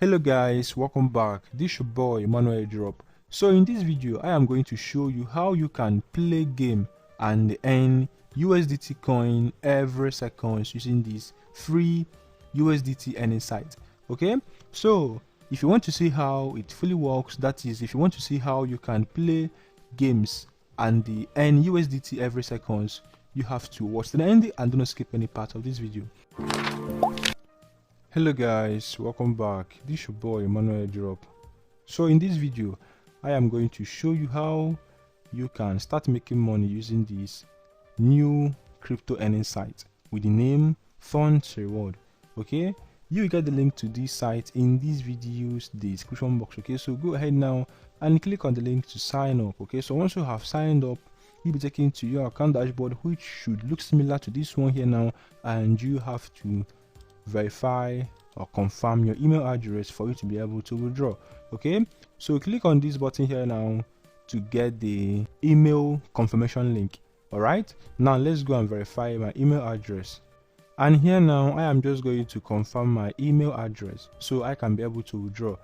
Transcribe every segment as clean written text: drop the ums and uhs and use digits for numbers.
Hello guys, welcome back. This is your boy Airdrop. So in this video I am going to show you how you can play game and earn USDT coin every second using this free USDT earning site. Okay, so if you want to see how it fully works, that is, if you want to see how you can play games and earn USDT every second, you have to watch to the end and do not skip any part of this video. Hello guys, welcome back. This is your boy Airdrop. So in this video I am going to show you how you can start making money using this new crypto earning site with the name Funds Reward. Okay, you get the link to this site in this video's description box. Okay, so go ahead now and click on the link to sign up. Okay, so once you have signed up, you'll be taken to your account dashboard, which should look similar to this one here now, and you have to verify or confirm your email address for you to be able to withdraw. Okay, so click on this button here now to get the email confirmation link. All right, now let's go and verify my email address, and here now I am just going to confirm my email address so I can be able to withdraw.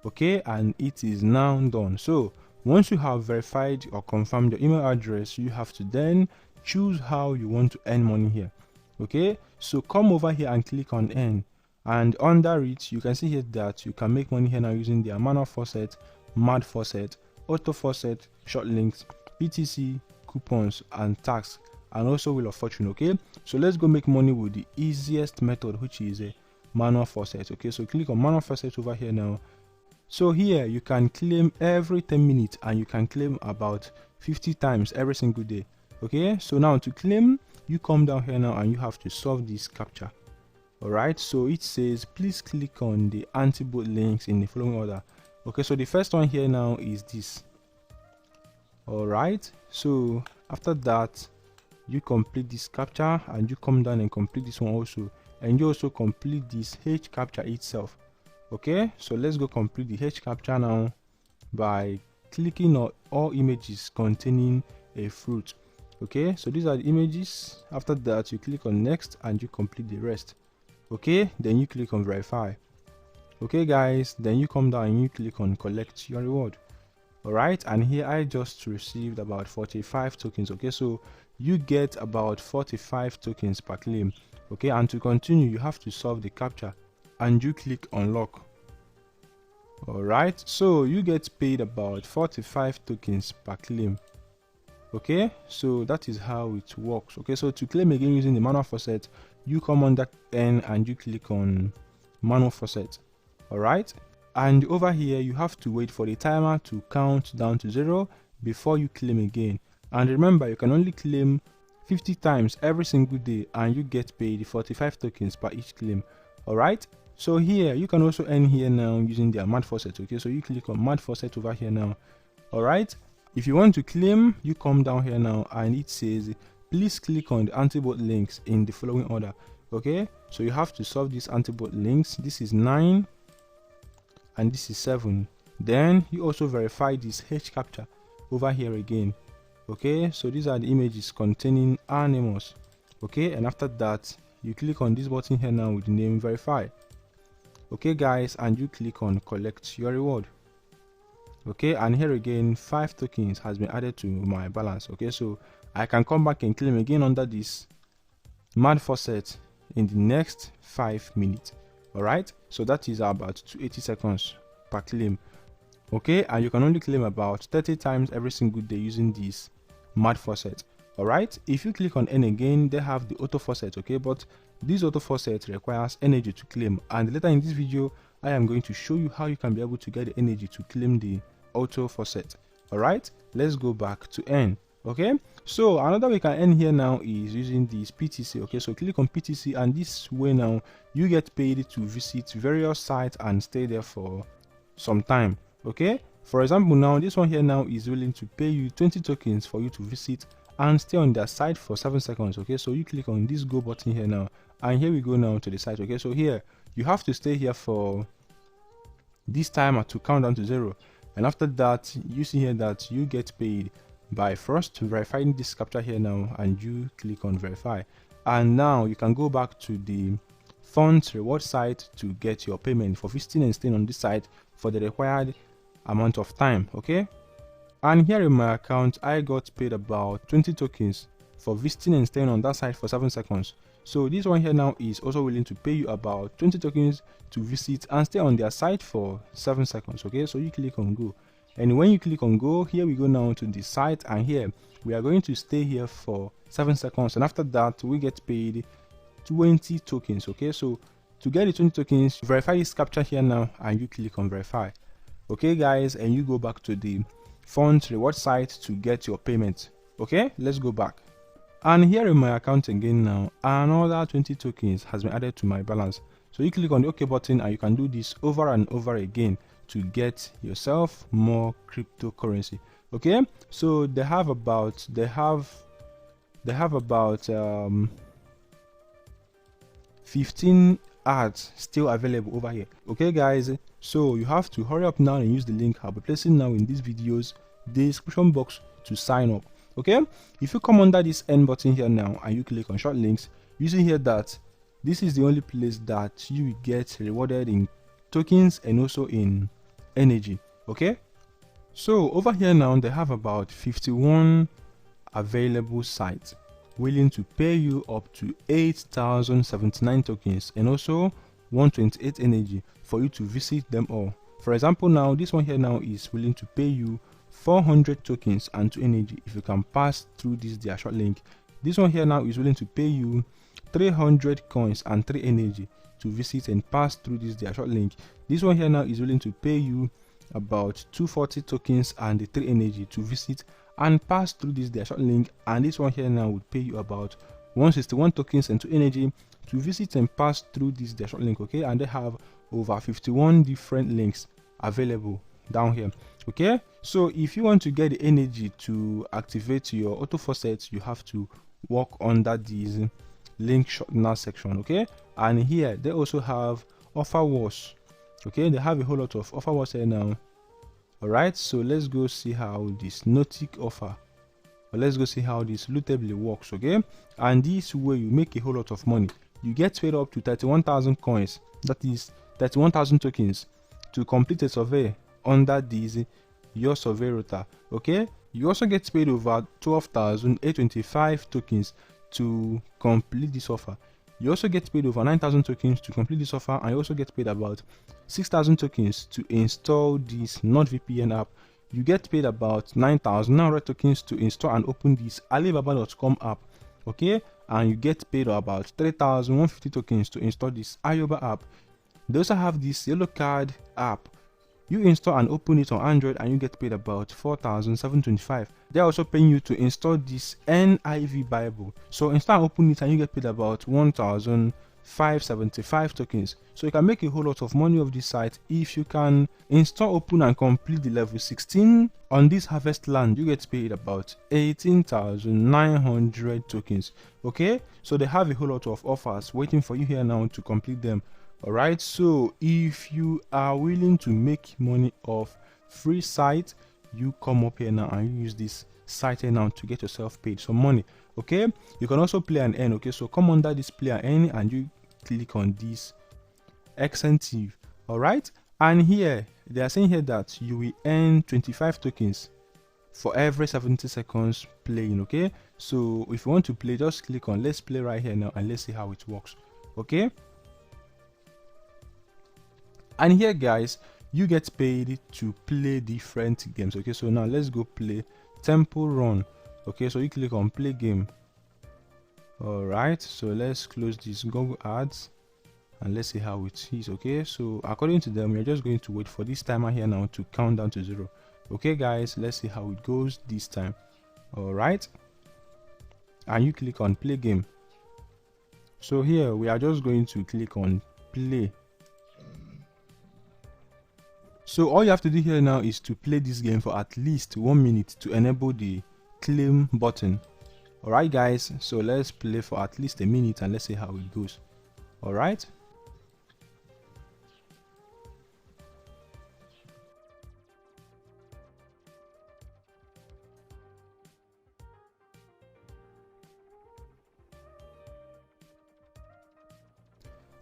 Okay, and it is now done. So once you have verified or confirmed your email address, you have to then choose how you want to earn money here. Okay, so come over here and click on earn, and under it you can see here that you can make money here now using the manual faucet, mad faucet, auto faucet, short links, PTC, coupons and tax, and also wheel of fortune. Okay, so let's go make money with the easiest method, which is a manual faucet. Okay, so click on manual faucet over here now. So here you can claim every 10 minutes and you can claim about 50 times every single day. Okay, so now to claim, you come down here now and you have to solve this captcha. Alright, so it says please click on the anti-bot links in the following order. Okay, so the first one here now is this. Alright, so after that you complete this captcha and you come down and complete this one also, and you also complete this H captcha itself. Okay, so let's go complete the H captcha now by clicking on all images containing a fruit. Okay, so these are the images. After that you click on next and you complete the rest. Okay, then you click on verify. Okay guys, then you come down and you click on collect your reward. Alright, and here I just received about 45 tokens. Okay, so you get about 45 tokens per claim. Okay, and to continue you have to solve the captcha and you click unlock. Alright, so you get paid about 45 tokens per claim. Okay, so that is how it works. Okay, so to claim again using the manual faucet, you come under N and you click on manual faucet. Alright, and over here you have to wait for the timer to count down to 0 before you claim again. And remember, you can only claim 50 times every single day and you get paid 45 tokens per each claim. Alright, so here you can also earn here now using the mad faucet. Okay, so you click on mad faucet over here now. Alright, if you want to claim, you come down here now and it says please click on the anti-bot links in the following order. Okay, so you have to solve these anti-bot links. This is 9 and this is 7. Then you also verify this H captcha over here again. Okay, so these are the images containing animals. Okay, and after that you click on this button here now with the name verify. Okay guys, and you click on collect your reward. Okay, and here again 5 tokens has been added to my balance. Okay, so I can come back and claim again under this mad faucet in the next 5 minutes. Alright, so that is about 280 seconds per claim. Okay, and you can only claim about 30 times every single day using this mad faucet. Alright, if you click on N again, they have the auto faucet. Okay, but this auto faucet requires energy to claim, and later in this video I am going to show you how you can be able to get the energy to claim the auto faucet. Alright, let's go back to N. Okay, so another way you can earn here now is using this PTC. Okay, so click on PTC and this way now you get paid to visit various sites and stay there for some time. Okay, for example, now this one here now is willing to pay you 20 tokens for you to visit and stay on their site for 7 seconds. Okay, so you click on this go button here now, and here we go now to the site. Okay, so here you have to stay here for this timer to count down to 0, and after that you see here that you get paid by first verifying this captcha here now, and you click on verify, and now you can go back to the funds reward site to get your payment for visiting and staying on this site for the required amount of time. Okay, and here in my account I got paid about 20 tokens for visiting and staying on that site for 7 seconds. So this one here now is also willing to pay you about 20 tokens to visit and stay on their site for 7 seconds. Okay, so you click on go, and when you click on go, here we go now to the site, and here we are going to stay here for 7 seconds, and after that we get paid 20 tokens. Okay, so to get the 20 tokens, verify this captcha here now, and you click on verify. Okay guys, and you go back to the funds reward site to get your payment. Okay, let's go back. And here in my account again now, another 20 tokens has been added to my balance. So you click on the OK button, and you can do this over and over again to get yourself more cryptocurrency. Okay, so they have about 15 ads still available over here. Okay guys, so you have to hurry up now and use the link I'll be placing now in this video's description box to sign up. Okay, if you come under this end button here now and you click on short links, you see here that this is the only place that you will get rewarded in tokens and also in energy. Okay, so over here now they have about 51 available sites willing to pay you up to 8,079 tokens and also 128 energy for you to visit them all. For example, now this one here now is willing to pay you 400 tokens and 2 energy if you can pass through this their short link. This one here now is willing to pay you 300 coins and 3 energy to visit and pass through this their short link. This one here now is willing to pay you about 240 tokens and 3 energy to visit and pass through this their short link, and this one here now would pay you about 161 tokens and 2 energy to visit and pass through this their short link. Okay, and they have over 51 different links available down here. Okay, so if you want to get the energy to activate your auto faucet, you have to work under this link shortener section. Okay, and here they also have offer wars. Okay, they have a whole lot of offer wars here now. Alright, so let's go see how this nautic offer, or let's go see how this lootably works. Okay, and this way you make a whole lot of money. You get paid up to 31,000 coins, that is 31,000 tokens, to complete a survey under this your survey router. Okay, you also get paid over 12,825 tokens to complete this offer. You also get paid over 9,000 tokens to complete this offer, and you also get paid about 6,000 tokens to install this NordVPN app. You get paid about 9,900 tokens to install and open this Alibaba.com app. Okay, and you get paid about 3,150 tokens to install this Ayoba app. They also have this yellow card app. You install and open it on Android, and you get paid about 4,725. They're also paying you to install this NIV Bible. So install and open it, and you get paid about 1,575 tokens. So you can make a whole lot of money off this site if you can install, open, and complete the level 16 on this harvest land. You get paid about 18,900 tokens. Okay, so they have a whole lot of offers waiting for you here now to complete them. Alright, so if you are willing to make money off free site, you come up here now and you use this site here now to get yourself paid some money. Okay, you can also play and earn. Okay, so come under this play and earn, and you click on this incentive. Alright, and here they are saying here that you will earn 25 tokens for every 70 seconds playing. Okay, so if you want to play, just click on let's play right here now, and let's see how it works. Okay, and here guys, you get paid to play different games. Okay, so now let's go play Temple Run. Okay, so you click on play game. Alright, so let's close this Google ads and let's see how it is. Okay, so according to them, we're just going to wait for this timer here now to count down to 0. Okay guys, let's see how it goes this time. Alright, and you click on play game. So here we are just going to click on play. So all you have to do here now is to play this game for at least 1 minute to enable the claim button. Alright guys, so let's play for at least a minute and let's see how it goes. Alright.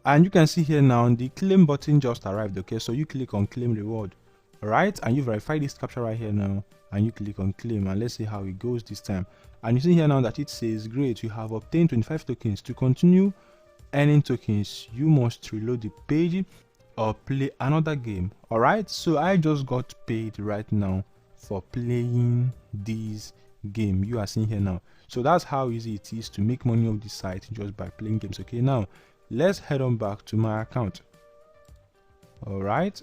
And you can see here now the claim button just arrived. Okay, so you click on claim reward. All right, and you verify this captcha right here now, and you click on claim, and let's see how it goes this time. And you see here now that it says great, you have obtained 25 tokens. To continue earning tokens, you must reload the page or play another game. All right, so I just got paid right now for playing this game you are seeing here now. So that's how easy it is to make money on this site just by playing games. Okay, now let's head on back to my account. All right,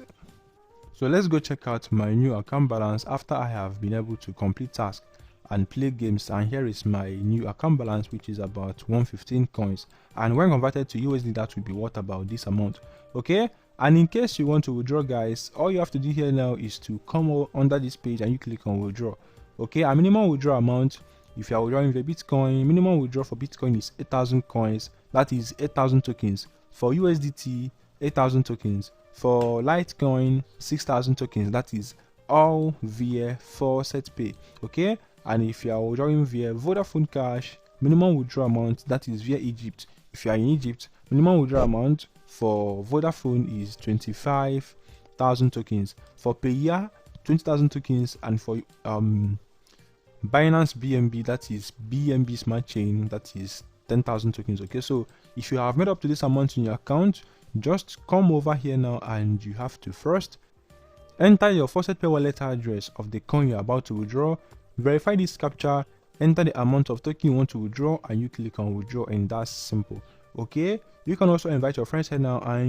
so let's go check out my new account balance after I have been able to complete tasks and play games. And here is my new account balance, which is about 115 coins, and when converted to USD that will be worth about this amount. Okay, and in case you want to withdraw, guys, all you have to do here now is to come under this page and you click on withdraw. Okay, a minimum withdrawal amount, if you are withdrawing with a Bitcoin, minimum withdrawal for Bitcoin is 8,000 coins, that is 8,000 tokens. For USDT, 8,000 tokens. For Litecoin, 6,000 tokens, that is all via Faucet Pay. Okay, and if you are withdrawing via Vodafone Cash, minimum withdrawal amount, that is via Egypt. If you are in Egypt, minimum withdrawal amount for Vodafone is 25,000 tokens. For Payeer, 20,000 tokens, and for Binance BNB, that is BNB Smart Chain, that is 10,000 tokens. Okay, so if you have made up to this amount in your account, just come over here now, and you have to first enter your Faucet Pay wallet address of the coin you're about to withdraw, verify this captcha, enter the amount of token you want to withdraw, and you click on withdraw, and that's simple. Okay, you can also invite your friends here now, and